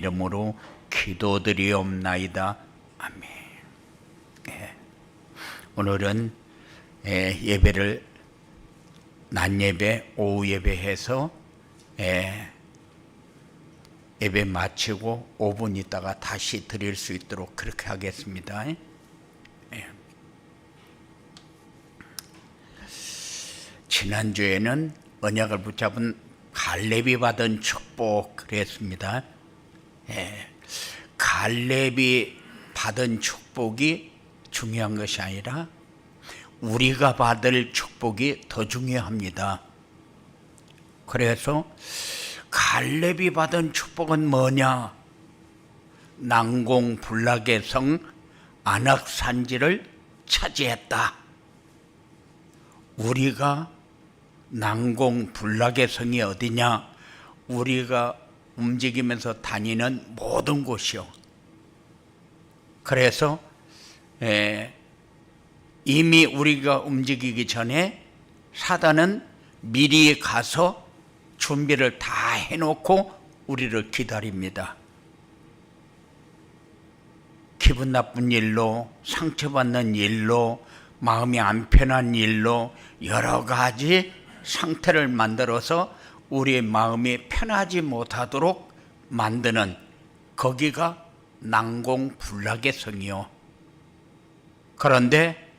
이름으로 기도드리옵나이다. 아멘. 오늘은 예배를 낮 예배, 오후 예배 해서 예배 마치고 5분 있다가 다시 드릴 수 있도록 그렇게 하겠습니다. 지난주에는 언약을 붙잡은 갈렙이 받은 축복 그랬습니다. 갈렙이 받은 축복이 중요한 것이 아니라 우리가 받을 축복이 더 중요합니다. 그래서 갈렙이 받은 축복은 뭐냐? 난공불락의 성 안악산지를 차지했다. 우리가 난공불락의 성이 어디냐? 우리가 움직이면서 다니는 모든 곳이요. 그래서 이미 우리가 움직이기 전에 사단은 미리 가서 준비를 다 해놓고 우리를 기다립니다. 기분 나쁜 일로, 상처받는 일로, 마음이 안 편한 일로 여러 가지 상태를 만들어서 우리의 마음이 편하지 못하도록 만드는 거기가 난공불락의 성이요. 그런데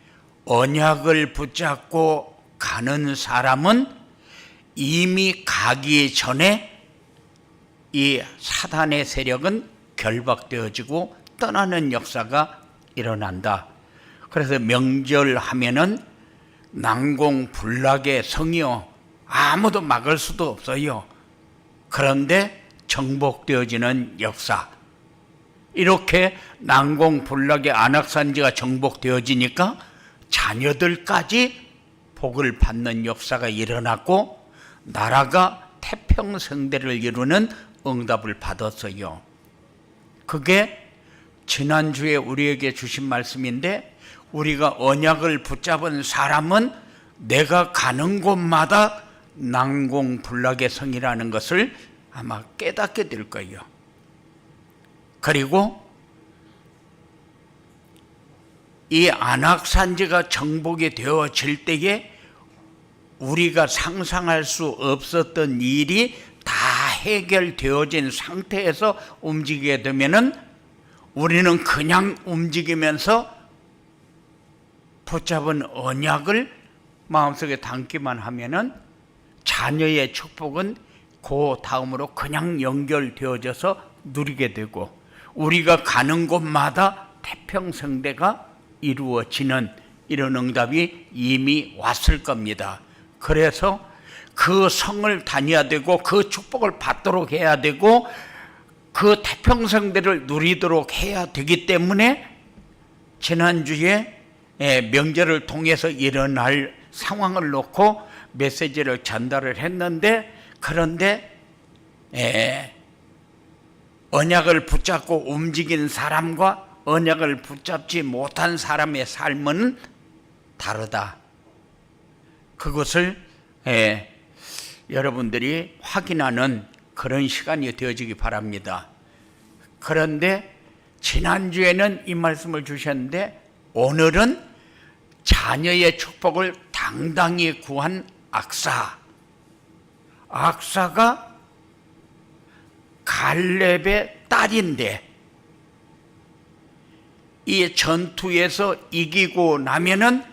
언약을 붙잡고 가는 사람은 이미 가기 전에 이 사단의 세력은 결박되어지고 떠나는 역사가 일어난다. 그래서 명절하면은 난공불락의 성이요, 아무도 막을 수도 없어요. 그런데 정복되어지는 역사, 이렇게 난공불락의 안악산지가 정복되어지니까 자녀들까지 복을 받는 역사가 일어났고 나라가 태평성대를 이루는 응답을 받았어요. 그게 지난주에 우리에게 주신 말씀인데, 우리가 언약을 붙잡은 사람은 내가 가는 곳마다 난공불락의 성이라는 것을 아마 깨닫게 될 거예요. 그리고 이 안악산지가 정복이 되어질 때에 우리가 상상할 수 없었던 일이 다 해결되어진 상태에서 움직이게 되면은 우리는 그냥 움직이면서 붙잡은 언약을 마음속에 담기만 하면은 자녀의 축복은 그 다음으로 그냥 연결되어져서 누리게 되고 우리가 가는 곳마다 태평성대가 이루어지는 이런 응답이 이미 왔을 겁니다. 그래서 그 성을 다녀야 되고 그 축복을 받도록 해야 되고 그 태평성대를 누리도록 해야 되기 때문에 지난주에 명절을 통해서 일어날 상황을 놓고 메시지를 전달을 했는데, 그런데 언약을 붙잡고 움직인 사람과 언약을 붙잡지 못한 사람의 삶은 다르다. 그것을 여러분들이 확인하는 그런 시간이 되어지기 바랍니다. 그런데 지난주에는 이 말씀을 주셨는데 오늘은 자녀의 축복을 당당히 구한 악사가 갈렙의 딸인데 이 전투에서 이기고 나면은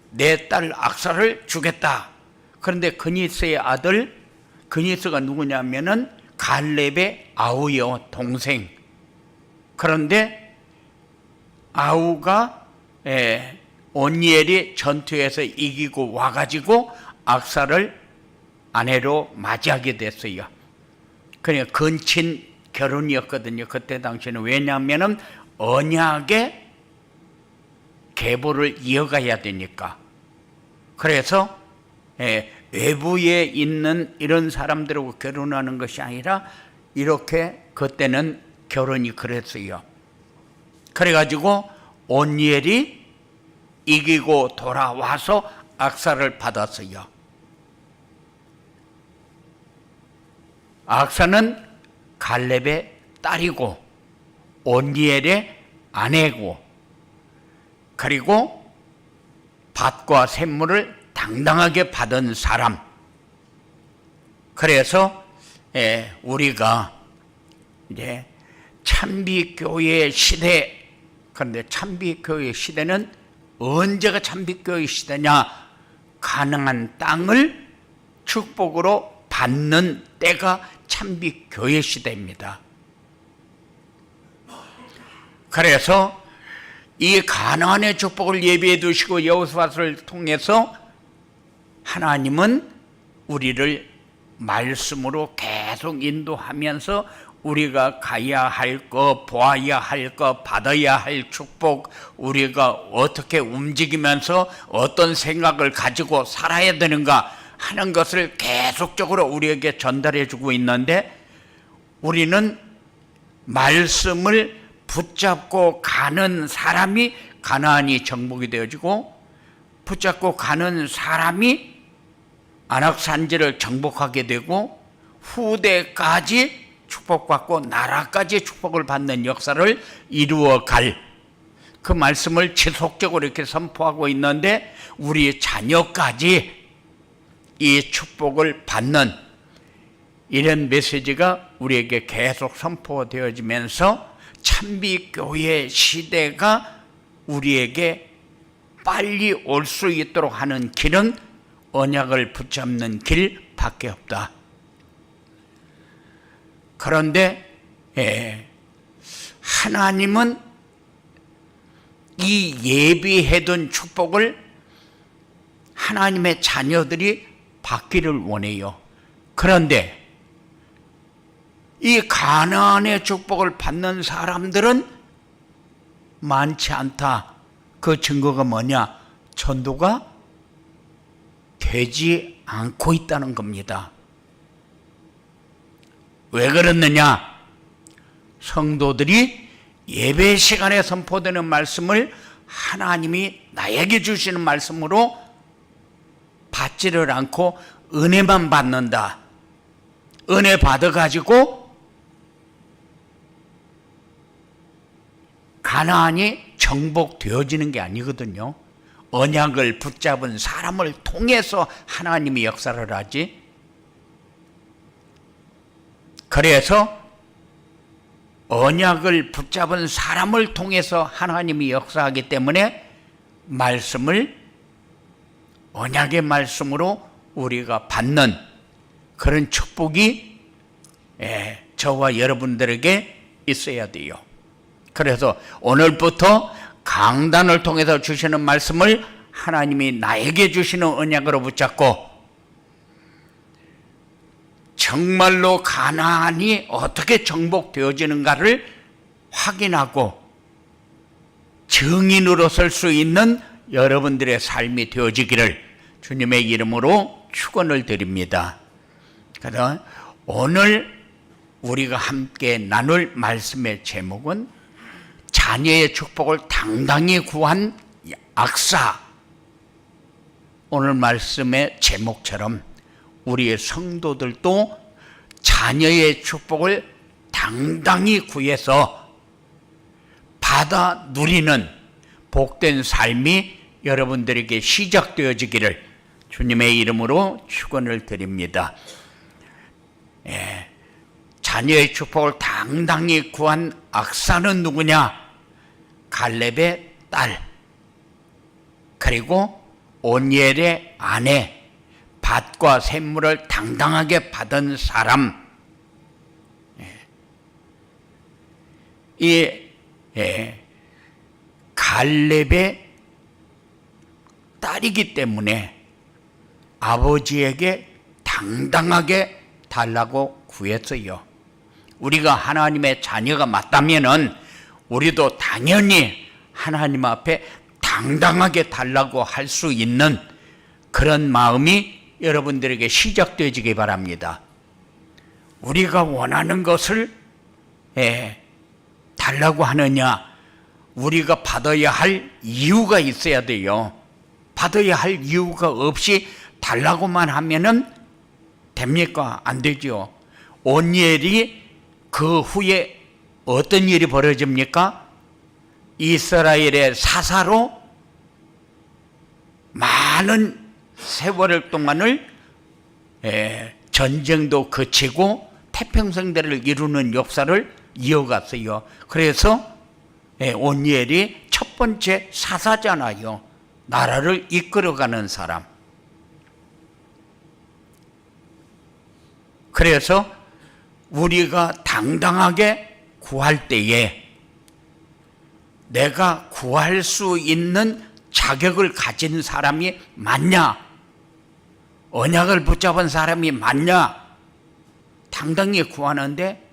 내 딸 악사를 주겠다. 그런데 그니스의 아들, 그니스가 누구냐면은 갈렙의 아우요, 동생. 그런데 아우가 온니엘이 전투에서 이기고 와가지고 악사를 아내로 맞이하게 됐어요. 그러니까 근친 결혼이었거든요. 그때 당시에는. 왜냐하면 언약의 계보를 이어가야 되니까. 그래서 외부에 있는 이런 사람들하고 결혼하는 것이 아니라 이렇게 그때는 결혼이 그랬어요. 그래가지고 온니엘이 이기고 돌아와서 악사를 받았어요. 악사는 갈렙의 딸이고 온니엘의 아내고, 그리고 밭과 샘물을 당당하게 받은 사람. 그래서 우리가 이제 찬비교회 시대, 그런데 찬비교회 시대는 언제가 찬비교회 시대냐? 가나안 땅을 축복으로 받는 때가 찬비교회 시대입니다. 그래서 이 가나안의 축복을 예비해 두시고 여호수아를 통해서 하나님은 우리를 말씀으로 계속 인도하면서 우리가 가야 할 것, 보아야 할 것, 받아야 할 축복, 우리가 어떻게 움직이면서 어떤 생각을 가지고 살아야 되는가 하는 것을 계속적으로 우리에게 전달해 주고 있는데, 우리는 말씀을 붙잡고 가는 사람이 가나안이 정복이 되어지고, 붙잡고 가는 사람이 안악산지를 정복하게 되고, 후대까지 축복받고 나라까지 축복을 받는 역사를 이루어갈 그 말씀을 지속적으로 이렇게 선포하고 있는데, 우리 자녀까지 이 축복을 받는 이런 메시지가 우리에게 계속 선포되어지면서 찬비교회 시대가 우리에게 빨리 올 수 있도록 하는 길은 언약을 붙잡는 길밖에 없다. 그런데 하나님은 이 예비해둔 축복을 하나님의 자녀들이 받기를 원해요. 그런데 이 가나안의 축복을 받는 사람들은 많지 않다. 그 증거가 뭐냐? 전도가 되지 않고 있다는 겁니다. 왜 그렇느냐? 성도들이 예배 시간에 선포되는 말씀을 하나님이 나에게 주시는 말씀으로 받지를 않고 은혜만 받는다. 은혜 받아가지고 가나안이 정복되어지는 게 아니거든요. 언약을 붙잡은 사람을 통해서 하나님이 역사를 하지. 그래서 언약을 붙잡은 사람을 통해서 하나님이 역사하기 때문에 말씀을 언약의 말씀으로 우리가 받는 그런 축복이 저와 여러분들에게 있어야 돼요. 그래서 오늘부터 강단을 통해서 주시는 말씀을 하나님이 나에게 주시는 언약으로 붙잡고, 정말로 가나안이 어떻게 정복되어지는가를 확인하고 증인으로 설 수 있는 여러분들의 삶이 되어지기를 주님의 이름으로 축원을 드립니다. 그래서 오늘 우리가 함께 나눌 말씀의 제목은 자녀의 축복을 당당히 구한 악사. 오늘 말씀의 제목처럼 우리의 성도들도 자녀의 축복을 당당히 구해서 받아 누리는 복된 삶이 여러분들에게 시작되어지기를 주님의 이름으로 축원을 드립니다. 자녀의 축복을 당당히 구한 악사는 누구냐? 갈렙의 딸, 그리고 온니엘의 아내, 밭과 샘물을 당당하게 받은 사람. 이 갈렙의 딸이기 때문에 아버지에게 당당하게 달라고 구했어요. 우리가 하나님의 자녀가 맞다면은 우리도 당연히 하나님 앞에 당당하게 달라고 할 수 있는 그런 마음이 여러분들에게 시작되어지기 바랍니다. 우리가 원하는 것을 달라고 하느냐? 우리가 받아야 할 이유가 있어야 돼요. 받아야 할 이유가 없이 달라고만 하면은 됩니까? 안 되죠. 온니엘이 그 후에 어떤 일이 벌어집니까? 이스라엘의 사사로 많은 세월 동안을 전쟁도 그치고 태평성대를 이루는 역사를 이어갔어요. 그래서 온니엘이 첫 번째 사사잖아요. 나라를 이끌어가는 사람. 그래서 우리가 당당하게 구할 때에 내가 구할 수 있는 자격을 가진 사람이 맞냐? 언약을 붙잡은 사람이 맞냐? 당당히 구하는데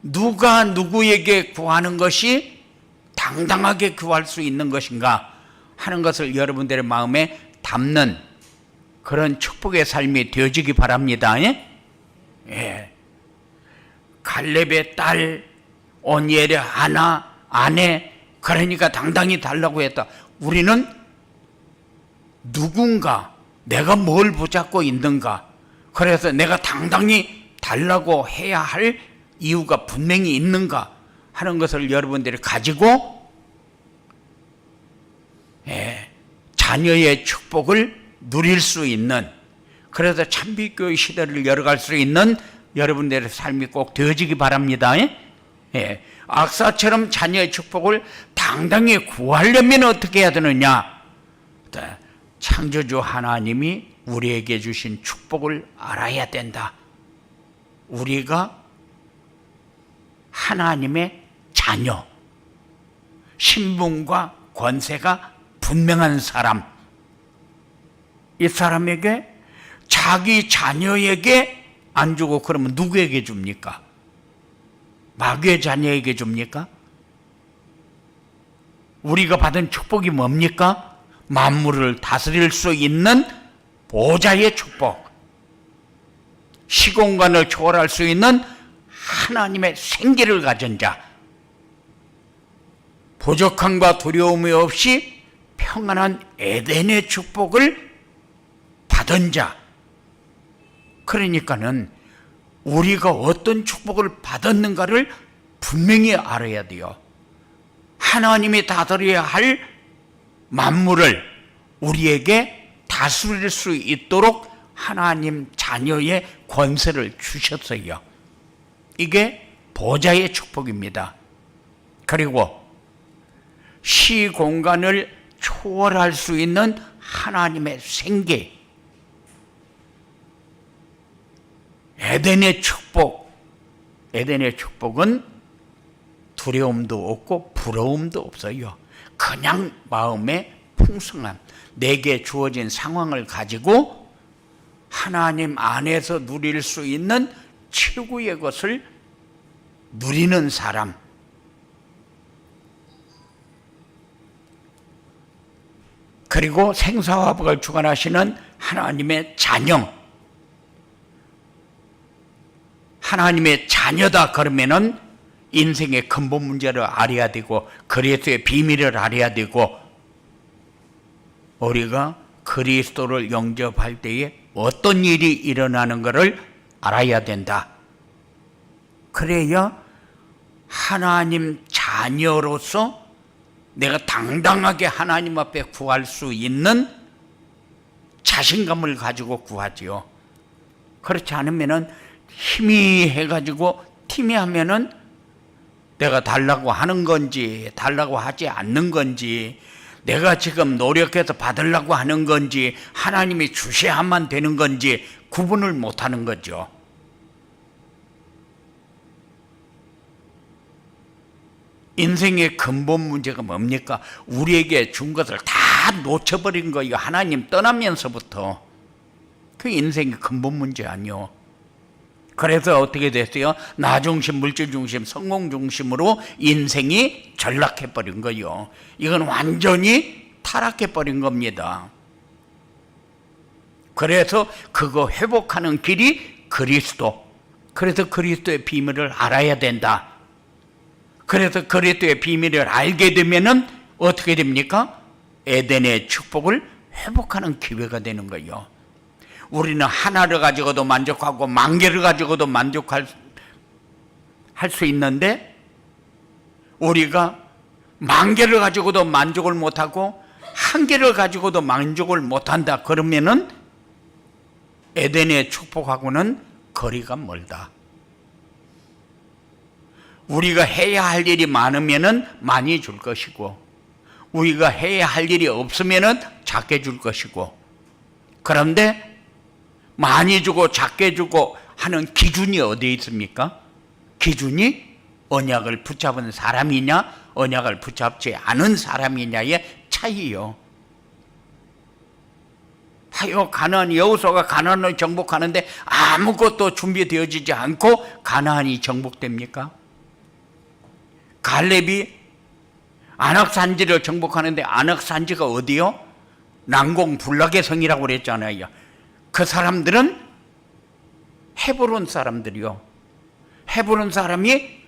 누가 누구에게 구하는 것이 당당하게 구할 수 있는 것인가 하는 것을 여러분들의 마음에 담는 그런 축복의 삶이 되어지기 바랍니다. 예. 갈렙의 딸 온니엘의 아내, 그러니까 당당히 달라고 했다. 우리는 누군가, 내가 뭘 붙잡고 있는가, 그래서 내가 당당히 달라고 해야 할 이유가 분명히 있는가 하는 것을 여러분들이 가지고 자녀의 축복을 누릴 수 있는, 그래서 참빛교회 시대를 열어갈 수 있는 여러분들의 삶이 꼭 되어지기 바랍니다. 악사처럼 자녀의 축복을 당당히 구하려면 어떻게 해야 되느냐? 창조주 하나님이 우리에게 주신 축복을 알아야 된다. 우리가 하나님의 자녀, 신분과 권세가 분명한 사람, 이 사람에게 자기 자녀에게 안 주고 그러면 누구에게 줍니까? 마귀의 자녀에게 줍니까? 우리가 받은 축복이 뭡니까? 만물을 다스릴 수 있는 보좌의 축복, 시공간을 초월할 수 있는 하나님의 생기를 가진 자, 부족함과 두려움이 없이 평안한 에덴의 축복을 받은 자. 그러니까는 우리가 어떤 축복을 받았는가를 분명히 알아야 돼요. 하나님이 다스려야 할 만물을 우리에게 다스릴 수 있도록 하나님 자녀의 권세를 주셨어요. 이게 보좌의 축복입니다. 그리고 시공간을 초월할 수 있는 하나님의 생기, 에덴의 축복. 에덴의 축복은 두려움도 없고 부러움도 없어요. 그냥 마음의 풍성함, 내게 주어진 상황을 가지고 하나님 안에서 누릴 수 있는 최고의 것을 누리는 사람. 그리고 생사화복을 주관하시는 하나님의 자녀. 하나님의 자녀다 그러면은 인생의 근본 문제를 알아야 되고 그리스도의 비밀을 알아야 되고 우리가 그리스도를 영접할 때에 어떤 일이 일어나는 것을 알아야 된다. 그래야 하나님 자녀로서 내가 당당하게 하나님 앞에 구할 수 있는 자신감을 가지고 구하지요. 그렇지 않으면은 희미해가지고 희미하면은 내가 달라고 하는 건지 달라고 하지 않는 건지, 내가 지금 노력해서 받으려고 하는 건지 하나님이 주셔야만 되는 건지 구분을 못하는 거죠. 인생의 근본 문제가 뭡니까? 우리에게 준 것을 다 놓쳐버린 거예요. 하나님 떠나면서부터. 그 인생의 근본 문제 아니요. 그래서 어떻게 됐어요? 나 중심, 물질 중심, 성공 중심으로 인생이 전락해버린 거예요. 이건 완전히 타락해버린 겁니다. 그래서 그거 회복하는 길이 그리스도. 그래서 그리스도의 비밀을 알아야 된다. 그래서 그리스도의 비밀을 알게 되면은 어떻게 됩니까? 에덴의 축복을 회복하는 기회가 되는 거예요. 우리는 하나를 가지고도 만족하고 만 개를 가지고도 만족할 수 있는데 우리가 10,000개를 가지고도 만족을 못하고 1개를 가지고도 만족을 못한다 그러면은 에덴의 축복하고는 거리가 멀다. 우리가 해야 할 일이 많으면은 많이 줄 것이고, 우리가 해야 할 일이 없으면은 작게 줄 것이고, 그런데 많이 주고 작게 주고 하는 기준이 어디에 있습니까? 기준이 언약을 붙잡은 사람이냐 언약을 붙잡지 않은 사람이냐의 차이요. 하여 가나안, 여호수아가 가나안을 정복하는데 아무것도 준비되어지지 않고 가나안이 정복됩니까? 갈렙이 안악산지를 정복하는데 안악산지가 어디요? 난공불락의 성이라고 그랬잖아요. 그 사람들은 헤브론 사람들이요. 헤브론 사람이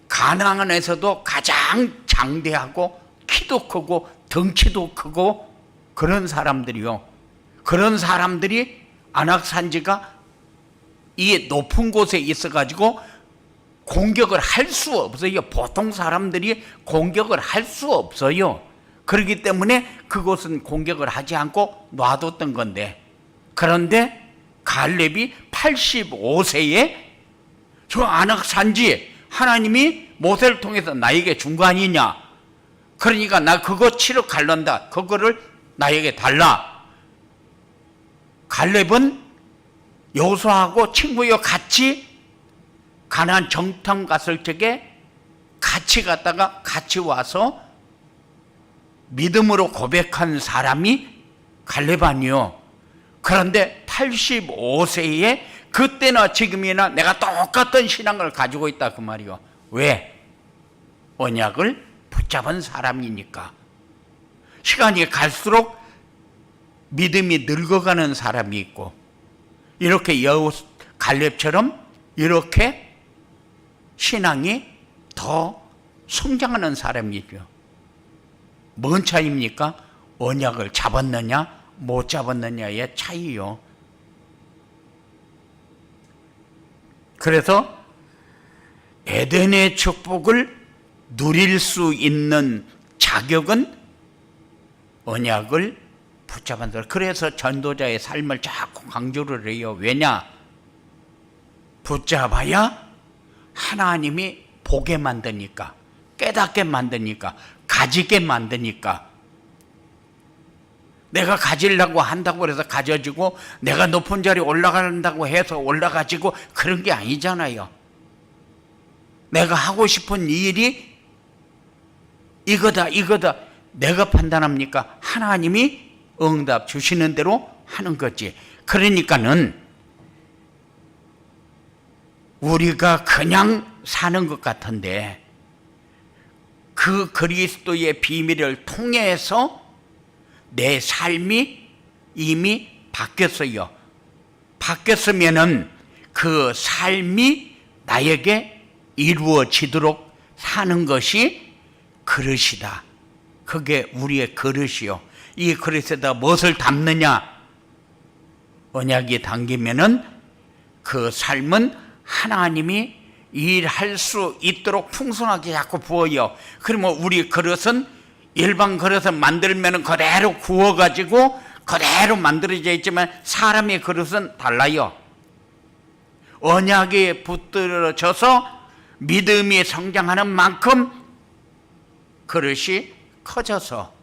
가나안에서도 가장 장대하고 키도 크고 덩치도 크고 그런 사람들이요. 그런 사람들이 안악산지가 이 높은 곳에 있어가지고 공격을 할 수 없어요. 보통 사람들이 공격을 할 수 없어요. 그렇기 때문에 그곳은 공격을 하지 않고 놔뒀던 건데, 그런데 갈렙이 85세에 저 안악산지 하나님이 모세를 통해서 나에게 준 거 아니냐, 그러니까 나 그거 치러 갈란다, 그거를 나에게 달라. 갈렙은 여호수아하고 친구여 같이 가나안 정탐 갔을 적에 같이 갔다가 같이 와서 믿음으로 고백한 사람이 갈렙 아니요. 그런데 85세에 그때나 지금이나 내가 똑같은 신앙을 가지고 있다 그 말이요. 왜? 언약을 붙잡은 사람이니까. 시간이 갈수록 믿음이 늙어가는 사람이 있고, 이렇게 갈렙처럼 이렇게 신앙이 더 성장하는 사람이죠. 뭔 차이입니까? 언약을 잡았느냐 못 잡았느냐의 차이요. 그래서 에덴의 축복을 누릴 수 있는 자격은 언약을 붙잡은 사람. 그래서 전도자의 삶을 자꾸 강조를 해요. 왜냐? 붙잡아야 하나님이 보게 만드니까, 깨닫게 만드니까, 가지게 만드니까. 내가 가지려고 한다고 해서 가져지고, 내가 높은 자리에 올라간다고 해서 올라가지고 그런 게 아니잖아요. 내가 하고 싶은 일이 이거다 이거다 내가 판단합니까? 하나님이 응답 주시는 대로 하는 거지. 그러니까는 우리가 그냥 사는 것 같은데 그 그리스도의 비밀을 통해서 내 삶이 이미 바뀌었어요. 바뀌었으면은 그 삶이 나에게 이루어지도록 사는 것이 그릇이다. 그게 우리의 그릇이요. 이 그릇에다 무엇을 담느냐? 언약이 담기면은 그 삶은 하나님이 일할 수 있도록 풍성하게 자꾸 부어요. 그러면 우리 그릇은 일반 그릇을 만들면 그대로 구워가지고 그대로 만들어져 있지만 사람의 그릇은 달라요. 언약에 붙들어져서 믿음이 성장하는 만큼 그릇이 커져서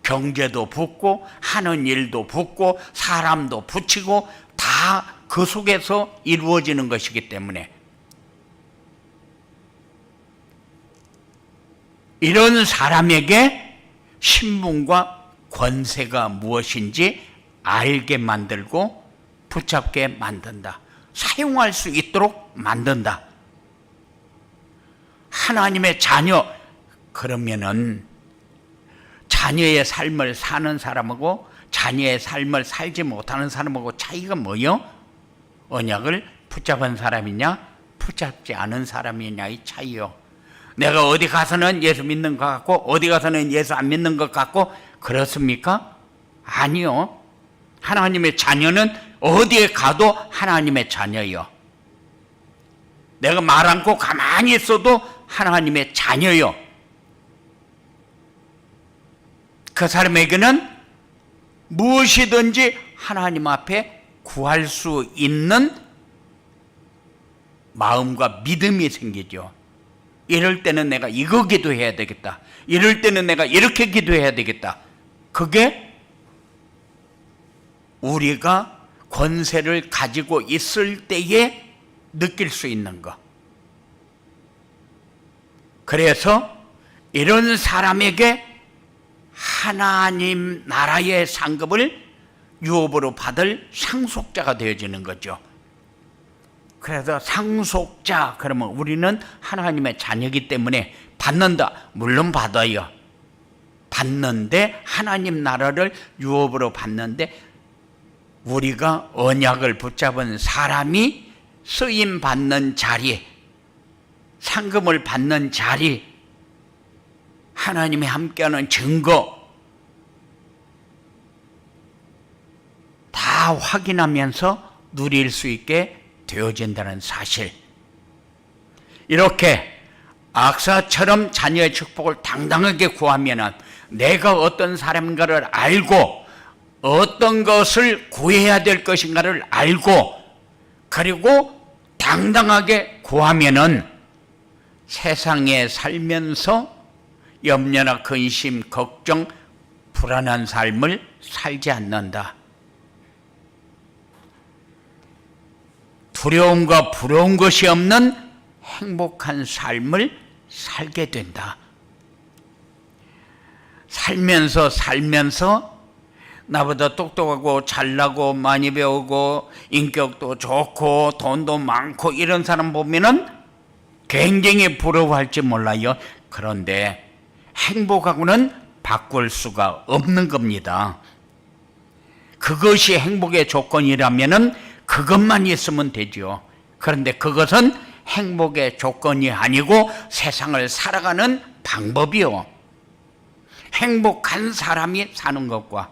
경제도 붙고 하는 일도 붙고 사람도 붙이고 다 그 속에서 이루어지는 것이기 때문에 이런 사람에게 신분과 권세가 무엇인지 알게 만들고 붙잡게 만든다. 사용할 수 있도록 만든다. 하나님의 자녀, 그러면은 자녀의 삶을 사는 사람하고 자녀의 삶을 살지 못하는 사람하고 차이가 뭐요? 언약을 붙잡은 사람이냐 붙잡지 않은 사람이냐의 차이요. 내가 어디 가서는 예수 믿는 것 같고 어디 가서는 예수 안 믿는 것 같고 그렇습니까? 아니요. 하나님의 자녀는 어디에 가도 하나님의 자녀요. 내가 말 않고 가만히 있어도 하나님의 자녀요. 그 사람에게는 무엇이든지 하나님 앞에 구할 수 있는 마음과 믿음이 생기죠. 이럴 때는 내가 이거 기도해야 되겠다. 이럴 때는 내가 이렇게 기도해야 되겠다. 그게 우리가 권세를 가지고 있을 때에 느낄 수 있는 것. 그래서 이런 사람에게 하나님 나라의 상급을 유업으로 받을 상속자가 되어지는 거죠. 그래서 상속자, 그러면 우리는 하나님의 자녀이기 때문에 받는다. 물론 받아요. 받는데 하나님 나라를 유업으로 받는데 우리가 언약을 붙잡은 사람이 쓰임 받는 자리, 상금을 받는 자리, 하나님이 함께하는 증거 다 확인하면서 누릴 수 있게 되어진다는 사실. 이렇게 악사처럼 자녀의 축복을 당당하게 구하면 내가 어떤 사람인가를 알고 어떤 것을 구해야 될 것인가를 알고 그리고 당당하게 구하면 세상에 살면서 염려나 근심, 걱정, 불안한 삶을 살지 않는다. 두려움과 부러운 것이 없는 행복한 삶을 살게 된다. 살면서 나보다 똑똑하고 잘나고 많이 배우고 인격도 좋고 돈도 많고 이런 사람 보면은 굉장히 부러워할지 몰라요. 그런데 행복하고는 바꿀 수가 없는 겁니다. 그것이 행복의 조건이라면은 그것만 있으면 되죠. 그런데 그것은 행복의 조건이 아니고 세상을 살아가는 방법이요. 행복한 사람이 사는 것과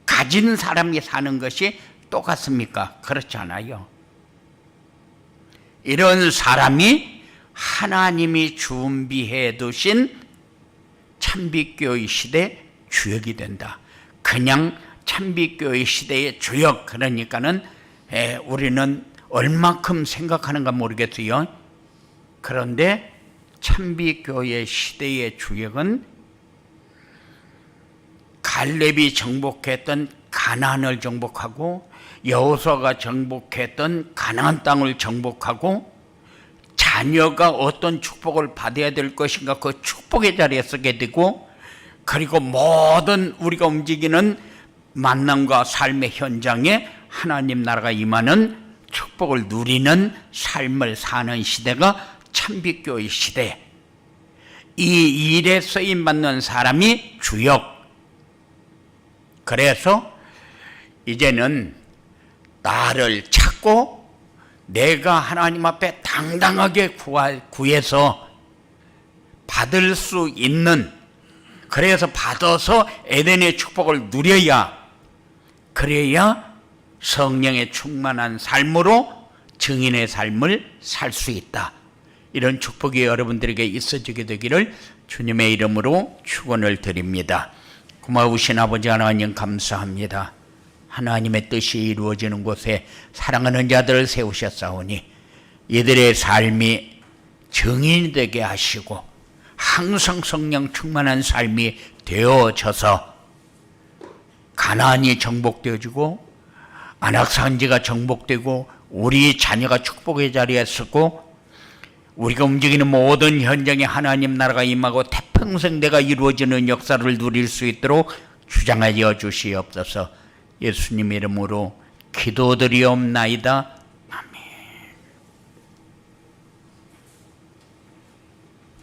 가진 사람이 사는 것이 똑같습니까? 그렇지 않아요. 이런 사람이 하나님이 준비해 두신 참빛교회 시대 주역이 된다. 그냥 참빛교회 시대의 주역, 그러니까는 우리는 얼마큼 생각하는가 모르겠어요. 그런데 참빛교회 시대의 주역은 갈렙이 정복했던 가나안을 정복하고 여호수아가 정복했던 가나안 땅을 정복하고 자녀가 어떤 축복을 받아야 될 것인가 그 축복의 자리에 서게 되고 그리고 모든 우리가 움직이는 만남과 삶의 현장에 하나님 나라가 임하는 축복을 누리는 삶을 사는 시대가 참빛교회 시대. 이 일에 쓰임받는 사람이 주역. 그래서 이제는 나를 찾고 내가 하나님 앞에 당당하게 구해서 받을 수 있는, 그래서 받아서 에덴의 축복을 누려야, 그래야 성령의 충만한 삶으로 증인의 삶을 살 수 있다. 이런 축복이 여러분들에게 있어지게 되기를 주님의 이름으로 축원을 드립니다. 고마우신 아버지 하나님 감사합니다. 하나님의 뜻이 이루어지는 곳에 사랑하는 자들을 세우셨사오니 이들의 삶이 증인이 되게 하시고 항상 성령 충만한 삶이 되어져서 가나안이 정복되어지고 안악산지가 정복되고 우리 자녀가 축복의 자리에 서고 우리가 움직이는 모든 현장에 하나님 나라가 임하고 태평성대가 이루어지는 역사를 누릴 수 있도록 주장하여 주시옵소서. 예수님 이름으로 기도드리옵나이다.